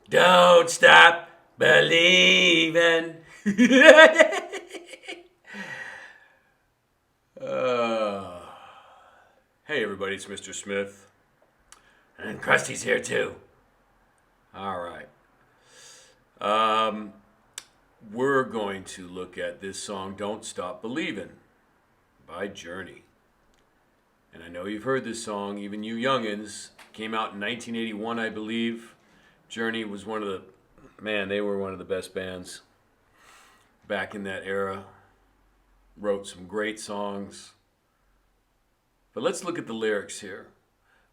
Don't stop believing. uh, hey, everybody, it's Mr. Smith. And Krusty's here, too. All right. Um, we're going to look at this song, Don't Stop Believin' by Journey. And I know you've heard this song, even you youngins. Came out in 1981, I believe. Journey was they were one of the best bands back in that era. Wrote some great songs. But let's look at the lyrics here.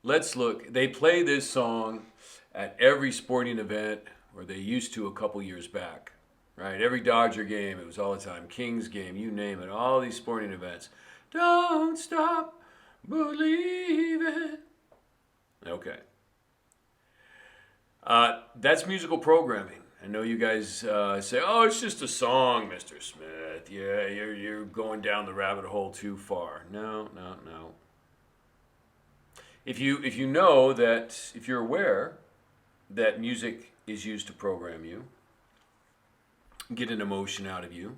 They play this song at every sporting event, or they used to a couple years back. Right? Every Dodger game, it was all the time. Kings game, you name it. All these sporting events. Don't stop believing. Okay. That's musical programming. I know you guys say, "Oh, it's just a song, Mr. Smith. Yeah, you're going down the rabbit hole too far." No, no, no. If you know that, if you're aware that music is used to program you, get an emotion out of you,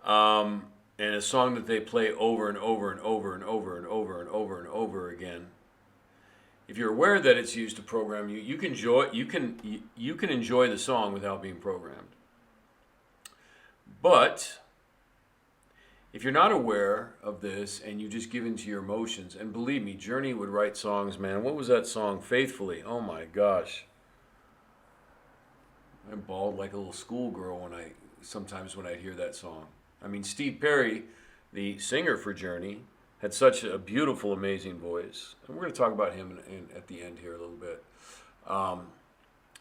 and a song that they play over and over and over and over and over and over and over again. If you're aware that it's used to program you, you can enjoy the song without being programmed. But if you're not aware of this and you just give into your emotions, and believe me, Journey would write songs, man. What was that song? Faithfully. Oh my gosh. I bawled like a little schoolgirl sometimes when I'd hear that song. I mean, Steve Perry, the singer for Journey, had such a beautiful, amazing voice. And we're going to talk about him at the end here a little bit.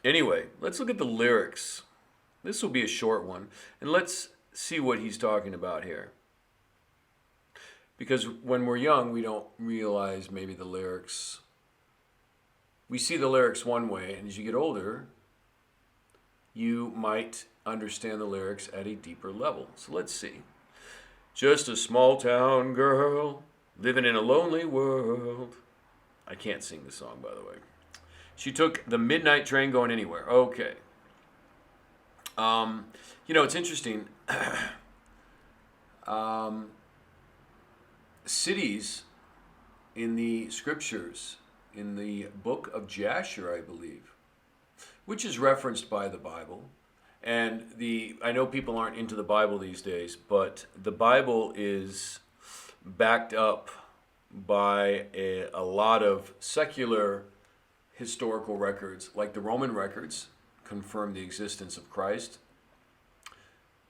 Anyway, let's look at the lyrics. This will be a short one. And let's see what he's talking about here. Because when we're young, we don't realize maybe the lyrics. We see the lyrics one way, and as you get older, you might understand the lyrics at a deeper level. So let's see. Just a small town girl living in a lonely world. I can't sing the song, by the way. She took the midnight train going anywhere. Okay. It's interesting. Cities in the scriptures, in the book of Jasher, I believe, which is referenced by the Bible. And I know people aren't into the Bible these days, but the Bible is backed up by a lot of secular historical records, like the Roman records confirm the existence of Christ,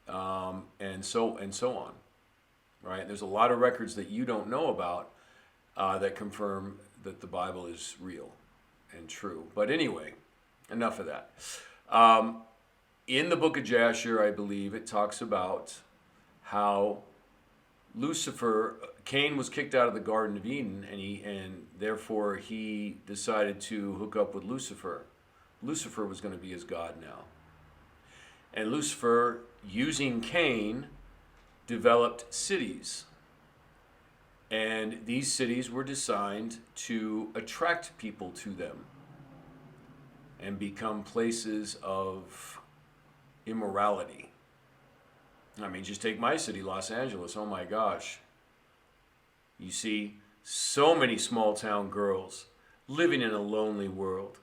and so on. Right? There's a lot of records that you don't know about that confirm that the Bible is real and true. But anyway, enough of that. In the book of Jasher, I believe, it talks about how Cain was kicked out of the Garden of Eden, and therefore he decided to hook up with Lucifer. Lucifer was going to be his god now. And Lucifer, using Cain, developed cities. And these cities were designed to attract people to them and become places of immorality. I mean, just take my city, Los Angeles. Oh my gosh. You see so many small town girls living in a lonely world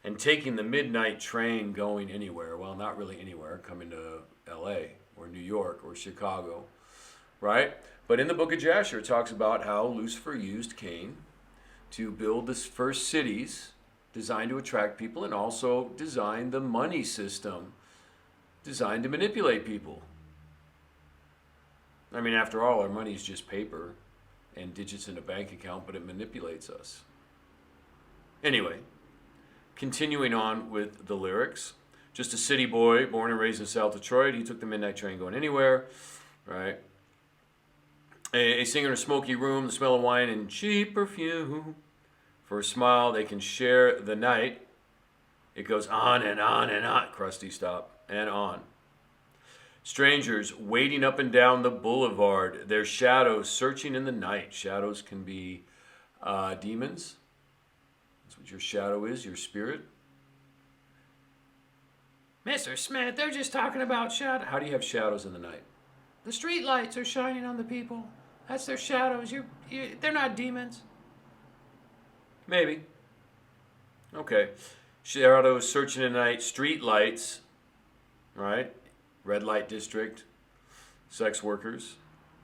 and taking the midnight train going anywhere. Well, not really anywhere, coming to LA or New York or Chicago, right? But in the book of Jasher, it talks about how Lucifer used Cain to build the first cities designed to attract people, and also designed the money system designed to manipulate people. I mean, after all, our money is just paper and digits in a bank account, but it manipulates us. Anyway, continuing on with the lyrics. Just a city boy, born and raised in South Detroit. He took the midnight train going anywhere, right? A singer in a smoky room, the smell of wine and cheap perfume. For a smile, they can share the night. It goes on and on and on. Krusty, stop. And on. Strangers waiting up and down the boulevard, their shadows searching in the night. Shadows can be demons. That's what your shadow is, your spirit. Mr. Smith, they're just talking about shadows. How do you have shadows in the night? The street lights are shining on the people. That's their shadows. They're not demons. Maybe. Okay. Shadows searching in the night, street lights, right? Red light district, sex workers.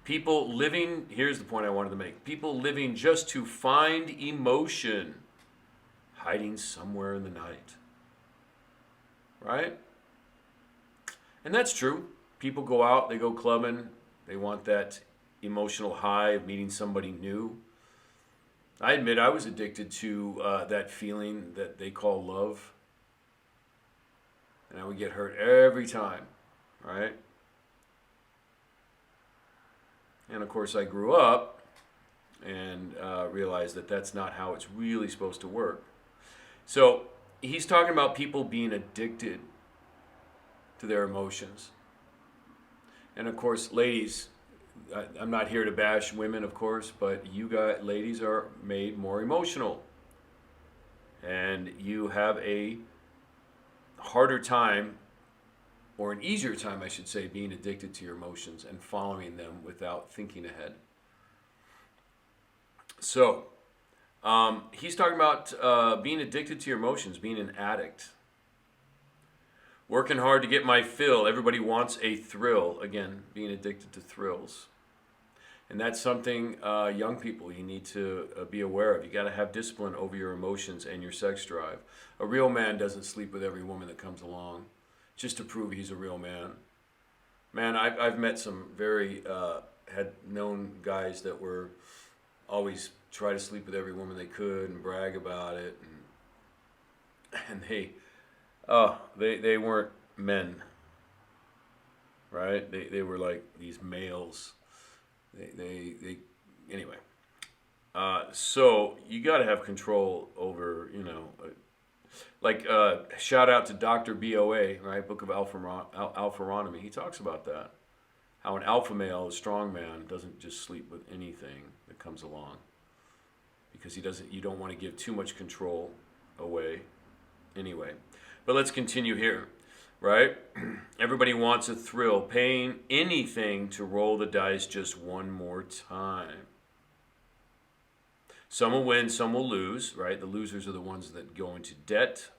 People living, here's the point I wanted to make. People living just to find emotion, hiding somewhere in the night. Right? And that's true. People go out, they go clubbing, they want that emotional high of meeting somebody new. I admit I was addicted to that feeling that they call love. And I would get hurt every time, right? And of course I grew up and realized that that's not how it's really supposed to work. So he's talking about people being addicted to their emotions. And of course, ladies, I'm not here to bash women, of course, but you guys, ladies, are made more emotional. And you have a harder time, or an easier time, I should say, being addicted to your emotions and following them without thinking ahead. So, he's talking about being addicted to your emotions, being an addict. Working hard to get my fill. Everybody wants a thrill. Again, being addicted to thrills. And that's something, young people, you need to be aware of. You got to have discipline over your emotions and your sex drive. A real man doesn't sleep with every woman that comes along just to prove he's a real man. Man, I've met some very, had known guys that were always try to sleep with every woman they could and brag about it. And they weren't men, right? They were like these males. Anyway. So you got to have control over, shout out to Dr. BOA, right? Book of Alpharonomy. He talks about that. How an alpha male, a strong man, doesn't just sleep with anything that comes along. Because you don't want to give too much control away anyway. But let's continue here, right? Everybody wants a thrill, paying anything to roll the dice just one more time. Some will win, some will lose, right? The losers are the ones that go into debt.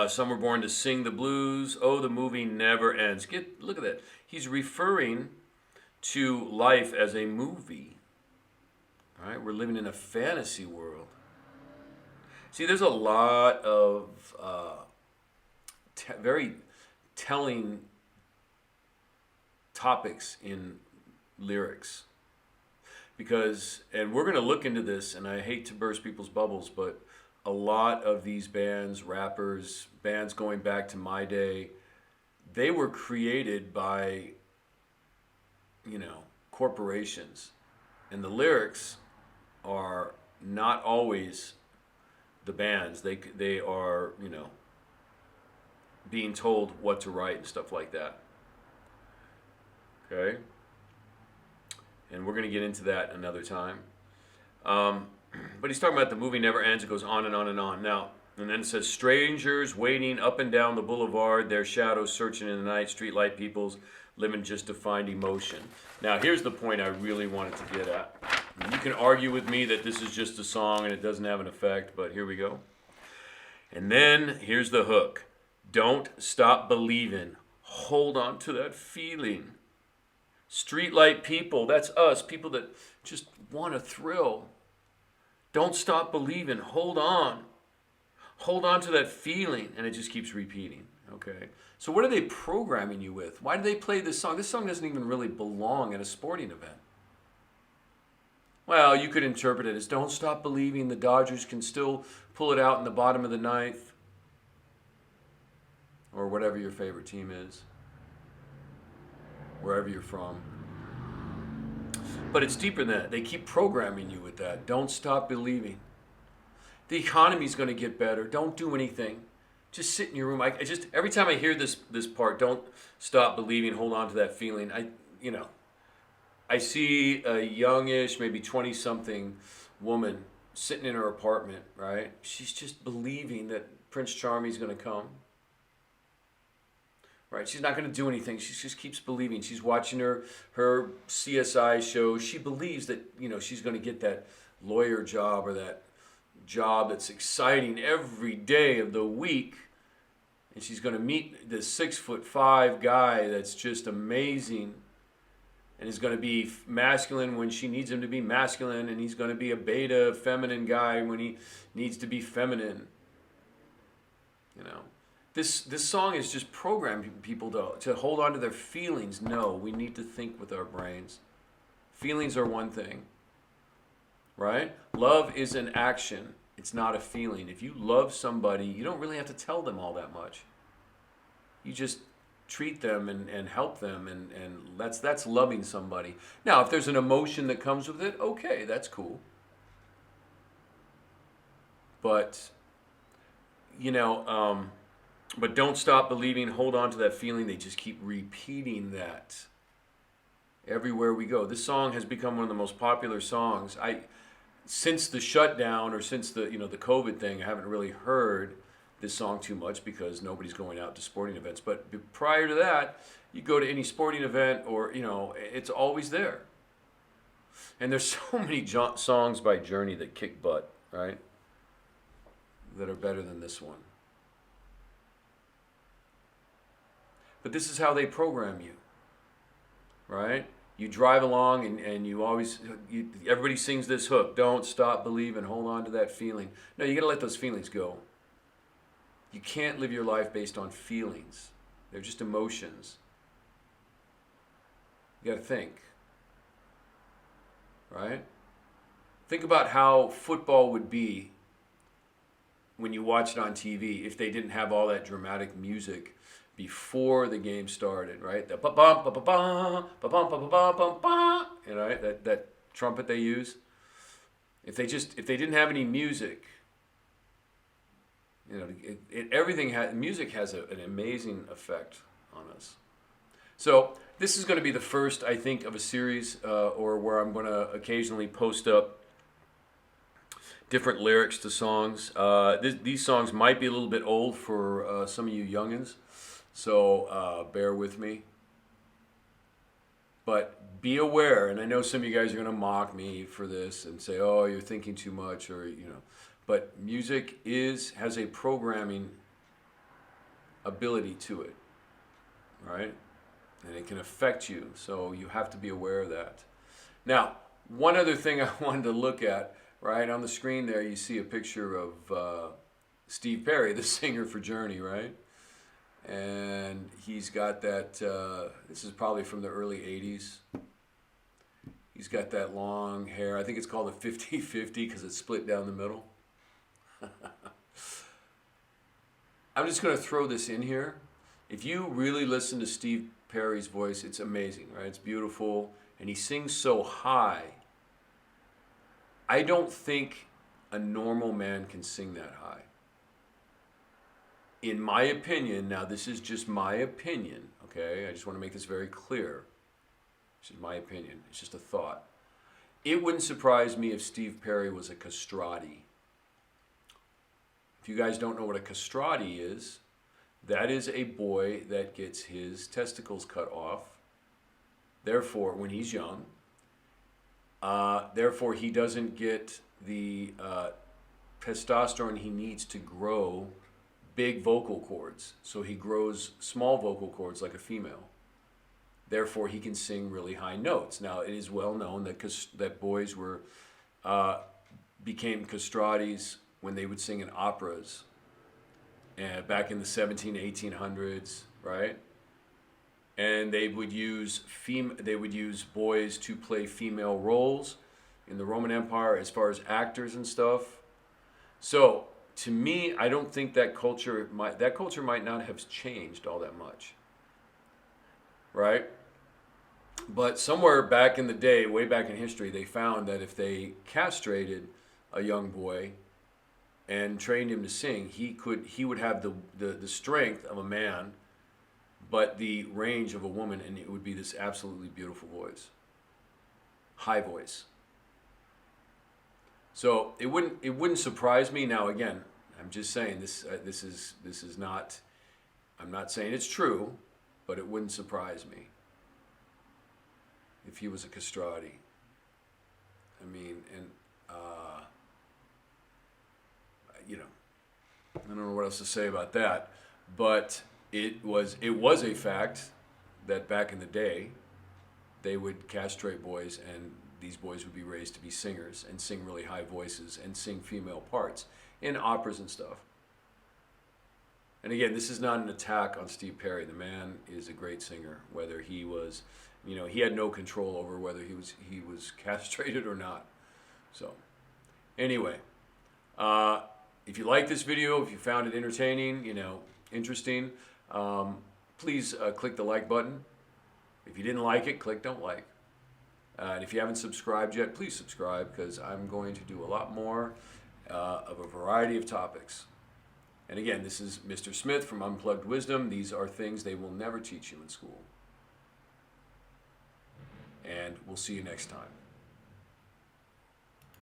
Some were born to sing the blues. Oh, the movie never ends. Look at that. He's referring to life as a movie. All right? We're living in a fantasy world. See, there's a lot of very telling topics in lyrics. Because, and we're going to look into this, and I hate to burst people's bubbles, but a lot of these bands, rappers, bands going back to my day, they were created by, corporations. And the lyrics are not always the bands. They are, being told what to write and stuff like that. Okay? And we're going to get into that another time. But he's talking about the movie never ends. It goes on and on and on. Now, and then it says, strangers waiting up and down the boulevard, their shadows searching in the night, streetlight peoples living just to find emotion. Now, here's the point I really wanted to get at. You can argue with me that this is just a song and it doesn't have an effect, but here we go. And then here's the hook. Don't stop believing. Hold on to that feeling. Streetlight people, that's us, people that just want a thrill. Don't stop believing. Hold on. Hold on to that feeling. And it just keeps repeating. Okay. So what are they programming you with? Why do they play this song? This song doesn't even really belong at a sporting event. Well, you could interpret it as don't stop believing the Dodgers can still pull it out in the bottom of the ninth. Or whatever your favorite team is. Wherever you're from. But it's deeper than that. They keep programming you with that. Don't stop believing. The economy's going to get better. Don't do anything. Just sit in your room. Every time I hear this part, don't stop believing, hold on to that feeling. I see a youngish, maybe 20-something woman sitting in her apartment, right? She's just believing that Prince Charming's going to come. right? She's not going to do anything. She just keeps believing. She's watching her CSI shows. She believes that, you know, she's going to get that lawyer job or that job that's exciting every day of the week. And she's going to meet this 6'5" guy that's just amazing, and is going to be masculine when she needs him to be masculine, and he's going to be a beta feminine guy when he needs to be feminine. You know, this song is just programming people to hold on to their feelings. No, we need to think with our brains. Feelings are one thing, right? Love is an action. It's not a feeling. If you love somebody, you don't really have to tell them all that much. You just treat them and help them, and that's loving somebody. Now, if there's an emotion that comes with it, okay, that's cool. But, you know, but don't stop believing, hold on to that feeling. They just keep repeating that everywhere we go. This song has become one of the most popular songs. Since the shutdown, or since the the COVID thing, I haven't really heard this song too much because nobody's going out to sporting events. But prior to that, you go to any sporting event, or it's always there. And there's so many songs by Journey that kick butt, right? That are better than this one. But this is how they program you, right? You drive along and everybody sings this hook. Don't stop believing, hold on to that feeling. No, you got to let those feelings go. You can't live your life based on feelings. They're just emotions. You got to think, right? Think about how football would be when you watch it on TV if they didn't have all that dramatic music before the game started, right? The ba-bum, ba-ba-bum, ba-bum, ba-ba-bum, bum-bum, right? That trumpet they use. If they didn't have any music, music has an amazing effect on us. So this is going to be the first, I think, of a series, or where I'm going to occasionally post up different lyrics to songs. These songs might be a little bit old for some of you youngins, so bear with me. But be aware, and I know some of you guys are going to mock me for this and say, "Oh, you're thinking too much," or But music has a programming ability to it, right? And it can affect you, so you have to be aware of that. Now, one other thing I wanted to look at, right on the screen there, you see a picture of Steve Perry, the singer for Journey, right? And he's got that, this is probably from the early 80s. He's got that long hair. I think it's called a 50-50 because it's split down the middle. I'm just going to throw this in here. If you really listen to Steve Perry's voice, it's amazing, right? It's beautiful, and he sings so high. I don't think a normal man can sing that high. In my opinion, now this is just my opinion, okay? I just want to make this very clear. This is my opinion. It's just a thought. It wouldn't surprise me if Steve Perry was a castrati. If you guys don't know what a castrati is, that is a boy that gets his testicles cut off. Therefore, when he's young, therefore he doesn't get the testosterone he needs to grow big vocal cords. So he grows small vocal cords like a female. Therefore, he can sing really high notes. Now, it is well known that boys became castratis when they would sing in operas, and back in the 1800s, right? And they would use boys to play female roles in the Roman Empire as far as actors and stuff. So to me, I don't think that culture might not have changed all that much, right? But somewhere back in the day, way back in history, they found that if they castrated a young boy and trained him to sing, he would have the strength of a man, but the range of a woman, and it would be this absolutely beautiful voice, high voice. So it wouldn't surprise me. Now again, I'm just saying this is not. I'm not saying it's true. but it wouldn't surprise me if he was a castrati. I mean, and you know, I don't know what else to say about that, but it was a fact that back in the day they would castrate boys, and these boys would be raised to be singers and sing really high voices and sing female parts in operas and stuff. And again, this is not an attack on Steve Perry. The man is a great singer. Whether he was, you know, he had no control over whether he was castrated or not. So, anyway, if you like this video, if you found it entertaining, you know, interesting, please click the like button. If you didn't like it, click don't like. And if you haven't subscribed yet, please subscribe, because I'm going to do a lot more of a variety of topics. And again, this is Mr. Smith from Unplugged Wisdom. These are things they will never teach you in school. And we'll see you next time.